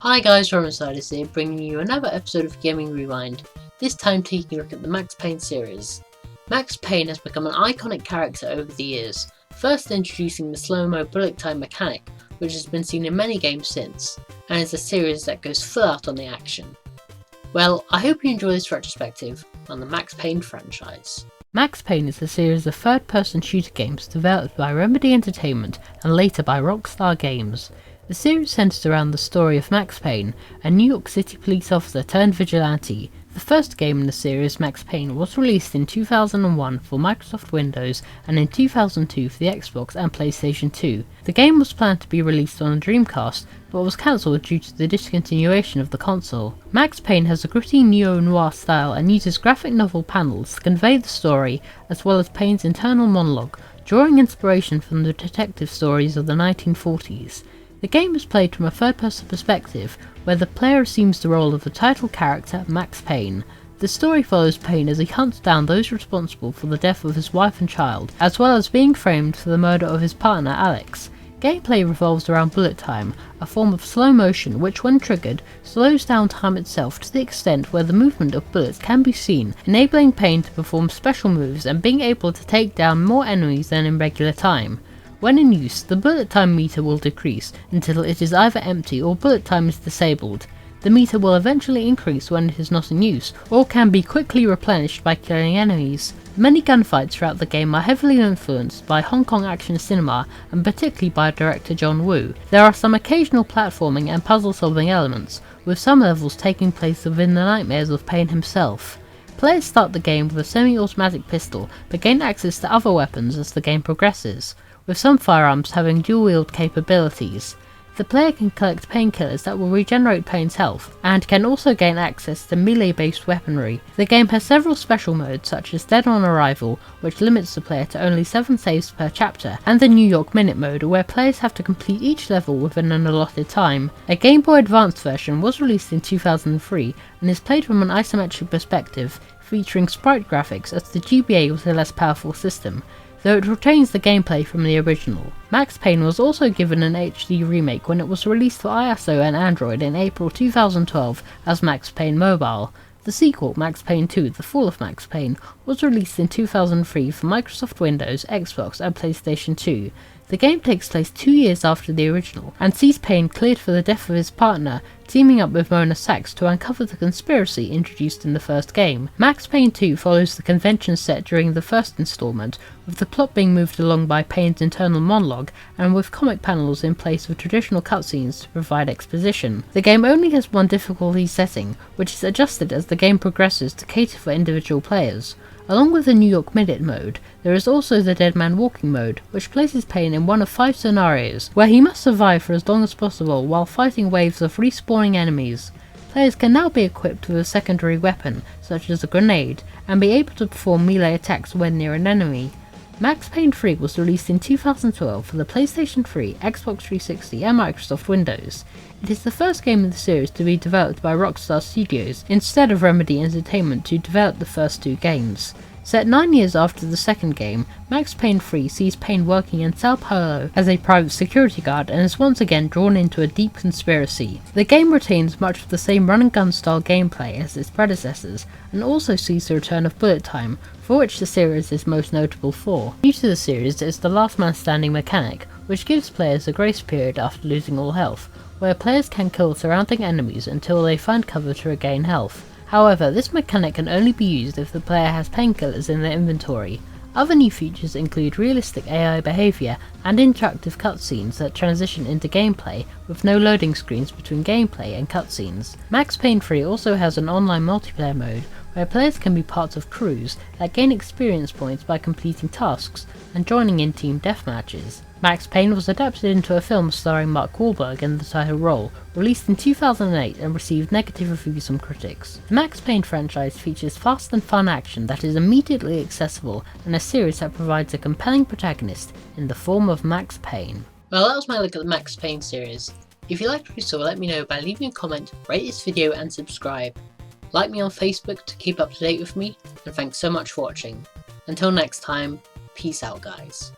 Hi guys, Romansliders here, bringing you another episode of Gaming Rewind, this time taking a look at the Max Payne series. Max Payne has become an iconic character over the years, first introducing the slow-mo bullet time mechanic, which has been seen in many games since, and is a series that goes full out on the action. Well, I hope you enjoy this retrospective on the Max Payne franchise. Max Payne is a series of third-person shooter games developed by Remedy Entertainment and later by Rockstar Games. The series centers around the story of Max Payne, a New York City police officer turned vigilante. The first game in the series, Max Payne, was released in 2001 for Microsoft Windows and in 2002 for the Xbox and PlayStation 2. The game was planned to be released on the Dreamcast, but was cancelled due to the discontinuation of the console. Max Payne has a gritty neo-noir style and uses graphic novel panels to convey the story, as well as Payne's internal monologue, drawing inspiration from the detective stories of the 1940s. The game is played from a third-person perspective, where the player assumes the role of the title character, Max Payne. The story follows Payne as he hunts down those responsible for the death of his wife and child, as well as being framed for the murder of his partner, Alex. Gameplay revolves around bullet time, a form of slow motion which, when triggered, slows down time itself to the extent where the movement of bullets can be seen, enabling Payne to perform special moves and being able to take down more enemies than in regular time. When in use, the bullet time meter will decrease until it is either empty or bullet time is disabled. The meter will eventually increase when it is not in use, or can be quickly replenished by killing enemies. Many gunfights throughout the game are heavily influenced by Hong Kong action cinema, and particularly by director John Woo. There are some occasional platforming and puzzle-solving elements, with some levels taking place within the nightmares of Payne himself. Players start the game with a semi-automatic pistol, but gain access to other weapons as the game progresses, with some firearms having dual-wield capabilities. The player can collect painkillers that will regenerate Payne's health, and can also gain access to melee-based weaponry. The game has several special modes such as Dead on Arrival, which limits the player to only 7 saves per chapter, and the New York Minute mode, where players have to complete each level within an allotted time. A Game Boy Advance version was released in 2003 and is played from an isometric perspective, featuring sprite graphics as the GBA was a less powerful system, though it retains the gameplay from the original. Max Payne was also given an HD remake when it was released for ISO and Android in April 2012 as Max Payne Mobile. The sequel, Max Payne 2 The Fall of Max Payne, was released in 2003 for Microsoft Windows, Xbox and PlayStation 2. The game takes place 2 years after the original, and sees Payne cleared for the death of his partner, teaming up with Mona Sachs to uncover the conspiracy introduced in the first game. Max Payne 2 follows the convention set during the first installment, with the plot being moved along by Payne's internal monologue, and with comic panels in place of traditional cutscenes to provide exposition. The game only has one difficulty setting, which is adjusted as the game progresses to cater for individual players. Along with the New York Minute mode, there is also the Dead Man Walking mode, which places Payne in one of 5 scenarios, where he must survive for as long as possible while fighting waves of respawning enemies. Players can now be equipped with a secondary weapon, such as a grenade, and be able to perform melee attacks when near an enemy. Max Payne 3 was released in 2012 for the PlayStation 3, Xbox 360 and Microsoft Windows. It is the first game in the series to be developed by Rockstar Studios, instead of Remedy Entertainment to develop the first 2 games. Set 9 years after the second game, Max Payne 3 sees Payne working in Sao Paulo as a private security guard and is once again drawn into a deep conspiracy. The game retains much of the same run-and-gun style gameplay as its predecessors, and also sees the return of bullet time, for which the series is most notable for. New to the series is the last man standing mechanic, which gives players a grace period after losing all health, where players can kill surrounding enemies until they find cover to regain health. However, this mechanic can only be used if the player has painkillers in their inventory. Other new features include realistic AI behaviour and interactive cutscenes that transition into gameplay with no loading screens between gameplay and cutscenes. Max Payne 3 also has an online multiplayer mode where players can be parts of crews that gain experience points by completing tasks and joining in team deathmatches. Max Payne was adapted into a film starring Mark Wahlberg in the title role, released in 2008 and received negative reviews from critics. The Max Payne franchise features fast and fun action that is immediately accessible, and a series that provides a compelling protagonist in the form of Max Payne. Well, that was my look at the Max Payne series. If you liked what you saw, let me know by leaving a comment, rate this video and subscribe. Like me on Facebook to keep up to date with me, and thanks so much for watching. Until next time, peace out guys.